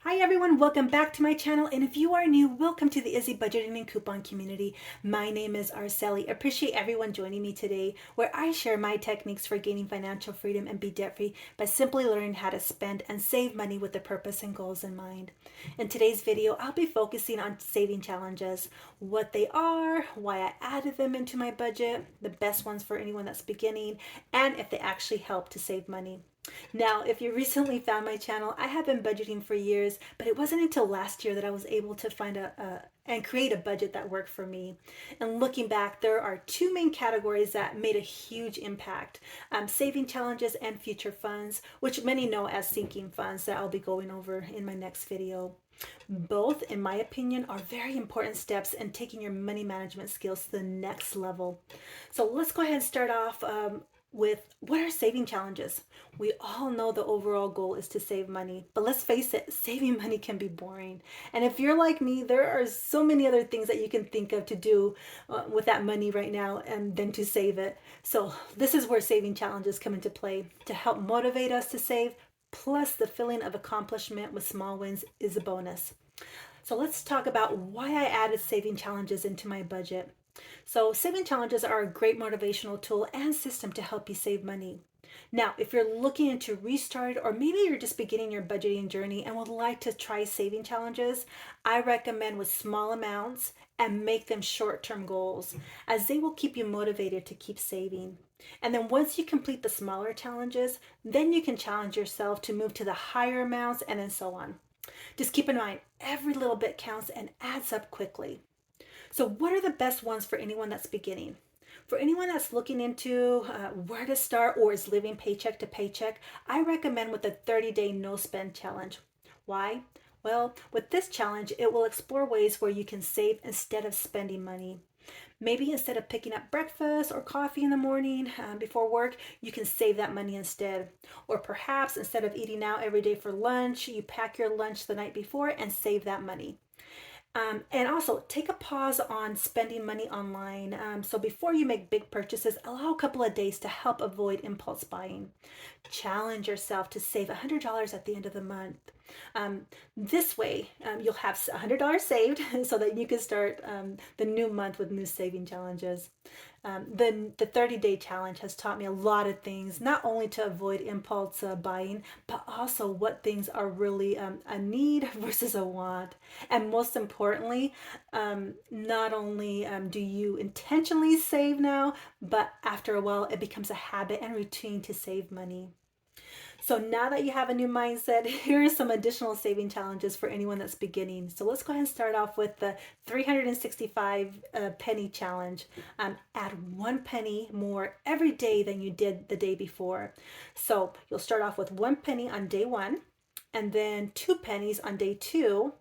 Hi everyone, welcome back to my channel, and if you are new, welcome to the Izzy Budgeting and Coupon Community. My name is Araseli. Appreciate everyone joining me today, where I share my techniques for gaining financial freedom and be debt-free by simply learning how to spend and save money with the purpose and goals in mind. In today's video, I'll be focusing on saving challenges, what they are, why I added them into my budget, the best ones for anyone that's beginning, and if they actually help to save money. Now, if you recently found my channel, I have been budgeting for years, but it wasn't until last year that I was able to find and create a budget that worked for me. And looking back, there are two main categories that made a huge impact: saving challenges and future funds, which many know as sinking funds, that I'll be going over in my next video. Both, in my opinion, are very important steps in taking your money management skills to the next level. So let's go ahead and start off with what are saving challenges? We all know the overall goal is to save money, but let's face it, saving money can be boring. And if you're like me, there are so many other things that you can think of to do with that money right now and then to save it. So this is where saving challenges come into play to help motivate us to save. Plus, the feeling of accomplishment with small wins is a bonus. So let's talk about why I added saving challenges into my budget. So saving challenges are a great motivational tool and system to help you save money. Now, if you're looking to restart, or maybe you're just beginning your budgeting journey and would like to try saving challenges, I recommend with small amounts and make them short-term goals, as they will keep you motivated to keep saving. And then once you complete the smaller challenges, then you can challenge yourself to move to the higher amounts, and then so on. Just keep in mind, every little bit counts and adds up quickly. So what are the best ones for anyone that's beginning? For anyone that's looking into where to start or is living paycheck to paycheck, I recommend with the 30-day no spend challenge. Why? Well, with this challenge, it will explore ways where you can save instead of spending money. Maybe instead of picking up breakfast or coffee in the morning before work, you can save that money instead. Or perhaps instead of eating out every day for lunch, you pack your lunch the night before and save that money. And also take a pause on spending money online. So before you make big purchases, allow a couple of days to help avoid impulse buying. Challenge yourself to save $100 at the end of the month. This way, you'll have $100 saved so that you can start the new month with new saving challenges. The 30-day challenge has taught me a lot of things, not only to avoid impulse buying, but also what things are really a need versus a want. And most importantly, not only do you intentionally save now, but after a while, it becomes a habit and routine to save money. So now that you have a new mindset, here are some additional saving challenges for anyone that's beginning. So let's go ahead and start off with the 365 penny challenge. Add 1 penny more every day than you did the day before. So you'll start off with 1 penny on day 1, and then 2 pennies on day 2,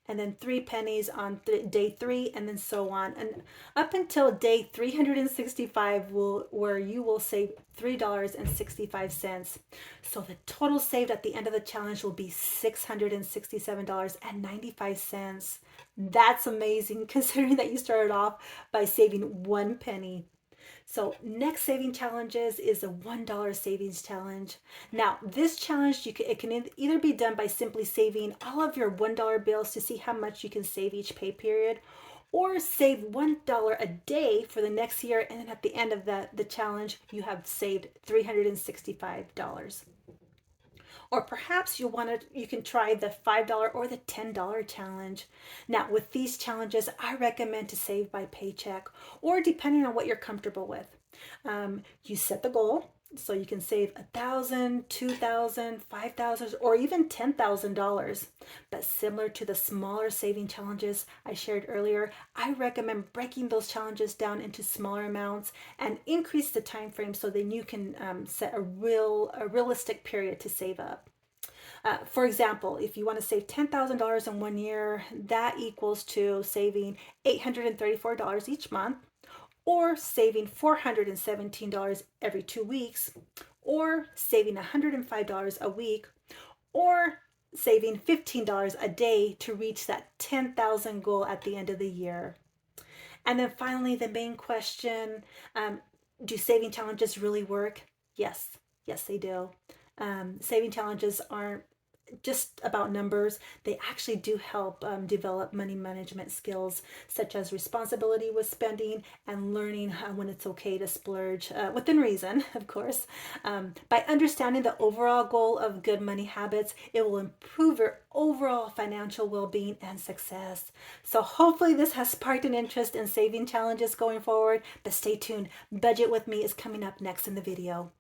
and then 3 pennies on day 3, and then so on. And up until day 365, where you will save $3.65. So the total saved at the end of the challenge will be $667.95. That's amazing, considering that you started off by saving 1 penny. So next saving challenges is a $1 savings challenge. Now this challenge, it can either be done by simply saving all of your $1 bills to see how much you can save each pay period, or save $1 a day for the next year, and then at the end of the challenge you have saved $365. Or perhaps you can try the $5 or the $10 challenge. Now, with these challenges, I recommend to save by paycheck, or depending on what you're comfortable with. You set the goal, so you can save $1,000, $2,000, $5,000, or even $10,000. But similar to the smaller saving challenges I shared earlier, I recommend breaking those challenges down into smaller amounts and increase the time frame so then you can set a realistic period to save up. For example, if you want to save $10,000 in 1 year, that equals to saving $834 each month, or saving $417 every 2 weeks, or saving $105 a week, or saving $15 a day to reach that 10,000 goal at the end of the year. And then finally, the main question, do saving challenges really work? Yes, they do. Saving challenges aren't just about numbers. They actually do help develop money management skills such as responsibility with spending and learning when it's okay to splurge within reason, of course. By understanding the overall goal of good money habits, it will improve your overall financial well-being and success. So hopefully this has sparked an interest in saving challenges going forward, but stay tuned. Budget with Me is coming up next in the video.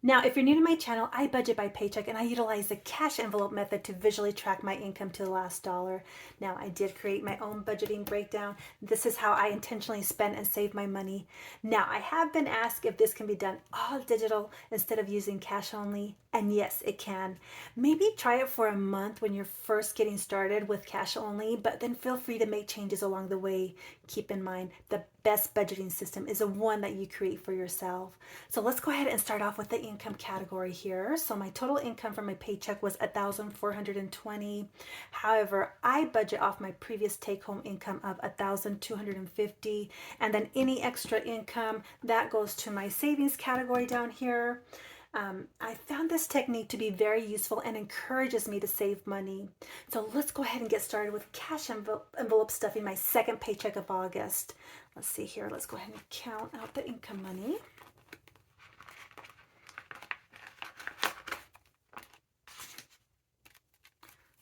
Now, if you're new to my channel, I budget by paycheck and I utilize the cash envelope method to visually track my income to the last dollar. Now, I did create my own budgeting breakdown. This is how I intentionally spend and save my money. Now, I have been asked if this can be done all digital instead of using cash only. And yes, it can. Maybe try it for a month when you're first getting started with cash only, but then feel free to make changes along the way. Keep in mind, the best budgeting system is the one that you create for yourself. So let's go ahead and start off with the income category here. So my total income from my paycheck was $1,420. However, I budget off my previous take-home income of $1,250, and then any extra income that goes to my savings category down here. I found this technique to be very useful and encourages me to save money. So let's go ahead and get started with cash envelope stuffing my second paycheck of August. Let's see here. Let's go ahead and count out the income money.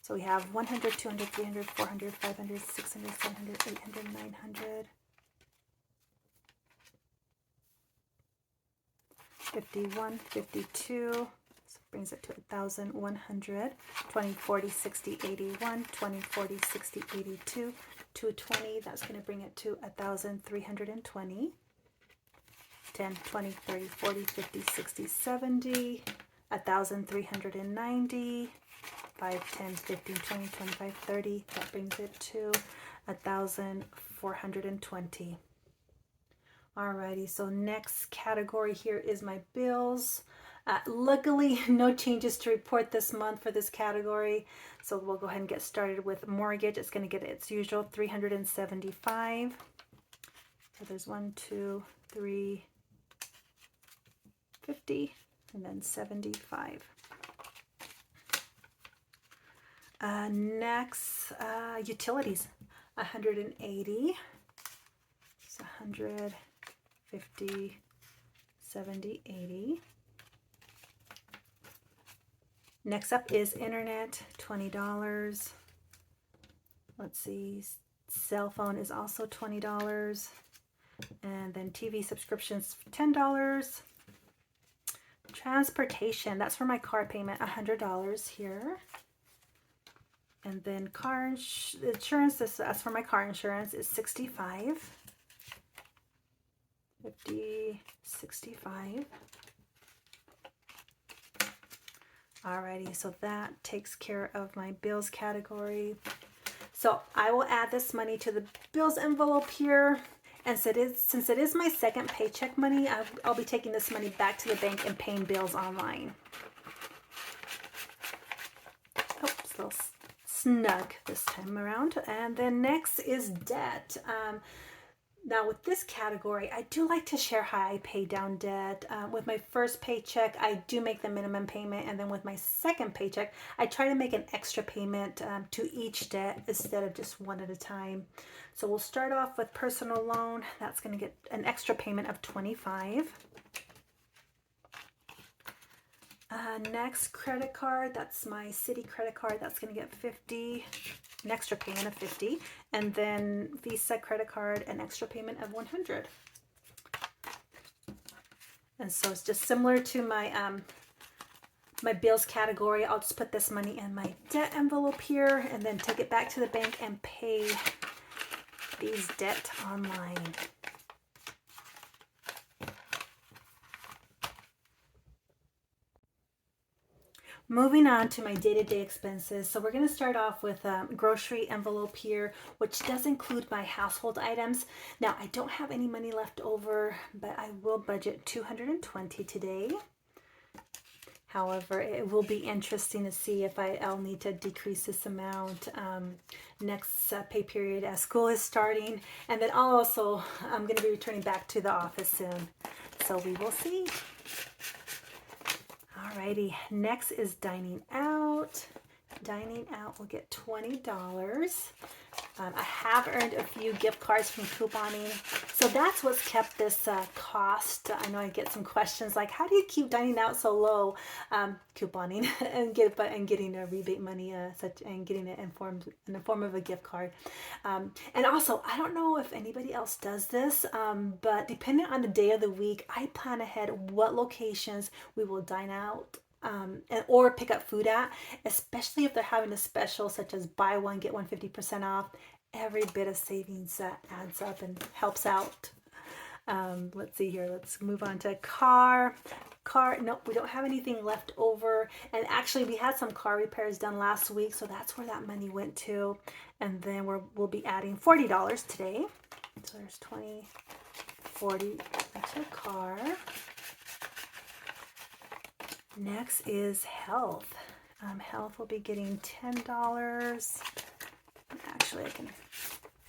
So we have 100, 200, 300, 400, 500, 600, 700, 800, 900. 51, 52, so brings it to 1,100, 20, 40, 60, 81, 20, 40, 60, 82, 220, that's going to bring it to 1,320, 10, 20, 30, 40, 50, 60, 70, 1,390, 5, 10, 15, 20, 25, 30, that brings it to 1,420. Alrighty, so next category here is my bills. Luckily, no changes to report this month for this category. So we'll go ahead and get started with mortgage. It's going to get its usual $375. So there's 1, 2, 3, 50, and then 75. Next, utilities, 180. So 100. 50, 70, 80. Next up is internet, $20. Let's see, cell phone is also $20. And then TV subscriptions, $10. Transportation, that's for my car payment, $100 here. And then car insurance, that's for my car insurance, is $65. 50, 65. Alrighty, so that takes care of my bills category. So I will add this money to the bills envelope here. And since it is my second paycheck money, I'll be taking this money back to the bank and paying bills online. Oops, a little snug this time around. And then next is debt. Now with this category, I do like to share how I pay down debt. With my first paycheck, I do make the minimum payment, and then with my second paycheck, I try to make an extra payment to each debt instead of just one at a time. So we'll start off with personal loan. That's going to get an extra payment of $25. Next, credit card. That's my city credit card. That's going to get $50. An extra payment of $50, and then Visa credit card, an extra payment of $100. And so it's just similar to my my bills category. I'll just put this money in my debt envelope here, and then take it back to the bank and pay these debt online. Moving on to my day-to-day expenses. So we're going to start off with a grocery envelope here, which does include my household items. Now, I don't have any money left over, but I will budget $220 today. However, it will be interesting to see if I'll need to decrease this amount next pay period as school is starting. And then I'm going to be returning back to the office soon. So we will see. Alrighty, next is dining out. Dining out will get $20. I have earned a few gift cards from couponing, so that's what's kept this cost. I know I get some questions like, how do you keep dining out so low? Couponing and getting a rebate money, and getting it in the form of a gift card. And also, I don't know if anybody else does this, but depending on the day of the week, I plan ahead what locations we will dine out or pick up food at, especially if they're having a special such as buy one get one 50% off. Every bit of savings adds up and helps out. Let's see here. Let's move on to car. Nope, we don't have anything left over. And actually, we had some car repairs done last week, so that's where that money went to. And then we'll be adding $40 today. So there's 20, 40 into car. Next is health. Health will be getting $10. Actually, I can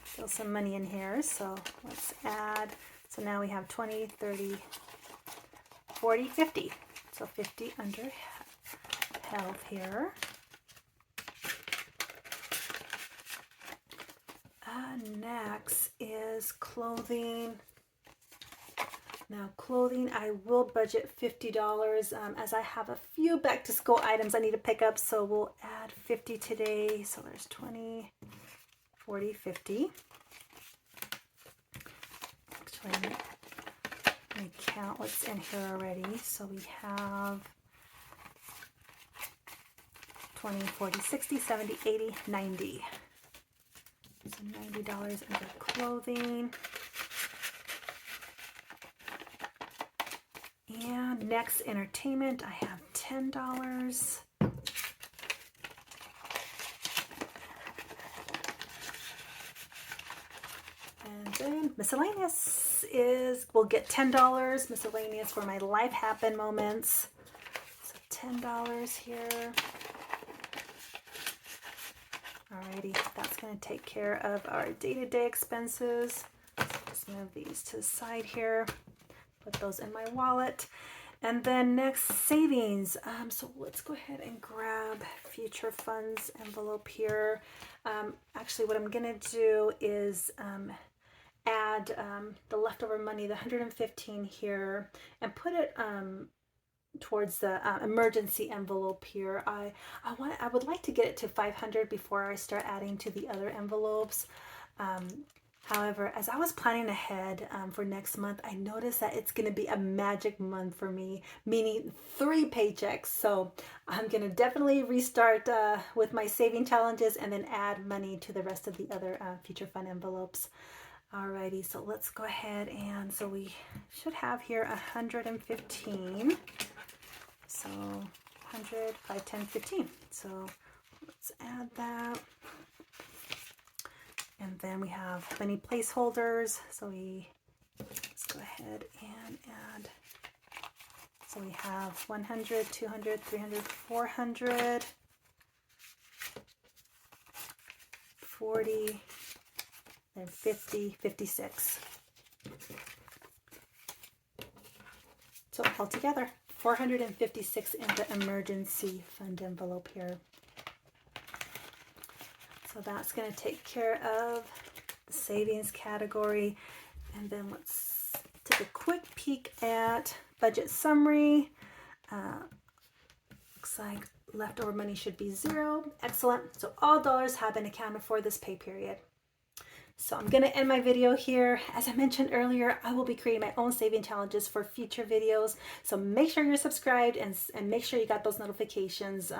fill some money in here. So let's add. So now we have 20, 30, 40, 50. So 50 under health here. Next is clothing. Now clothing, I will budget $50 as I have a few back to school items I need to pick up, so we'll add 50 today. So there's 20, 40, 50. Actually, let me count what's in here already. So we have 20, 40, 60, 70, 80, 90. So $90 under clothing. And next, entertainment, I have $10. And then miscellaneous will get $10. Miscellaneous for my life happen moments. So $10 here. Alrighty, that's going to take care of our day-to-day expenses. So just move these to the side here. Put those in my wallet. And then next, savings. So let's go ahead and grab future funds envelope here. Actually, what I'm going to do is add the leftover money, the $115 here, and put it towards the emergency envelope here. I would like to get it to $500 before I start adding to the other envelopes. However, as I was planning ahead for next month, I noticed that it's going to be a magic month for me, meaning 3 paychecks. So I'm going to definitely restart with my saving challenges and then add money to the rest of the other future fund envelopes. Alrighty, so let's go ahead and so we should have here 115. So 100, 5, 10, 15. So let's add that. And then we have plenty placeholders. So let's go ahead and add. So we have 100, 200, 300, 400, 40, and 50, 56. So altogether, 456 in the emergency fund envelope here. So that's going to take care of the savings category. And then let's take a quick peek at budget summary. Looks like leftover money should be 0. Excellent. So all dollars have been accounted for this pay period. So I'm going to end my video here. As I mentioned earlier, I will be creating my own saving challenges for future videos. So make sure you're subscribed and make sure you got those notifications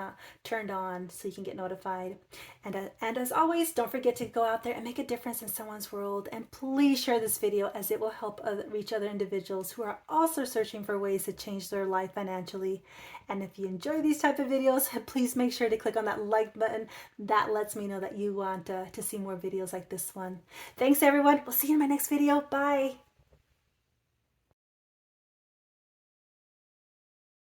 turned on so you can get notified. And as always, don't forget to go out there and make a difference in someone's world. And please share this video as it will help reach other individuals who are also searching for ways to change their life financially. And if you enjoy these type of videos, please make sure to click on that like button. That lets me know that you want to see more videos like this one. Thanks everyone. We'll see you in my next video. Bye.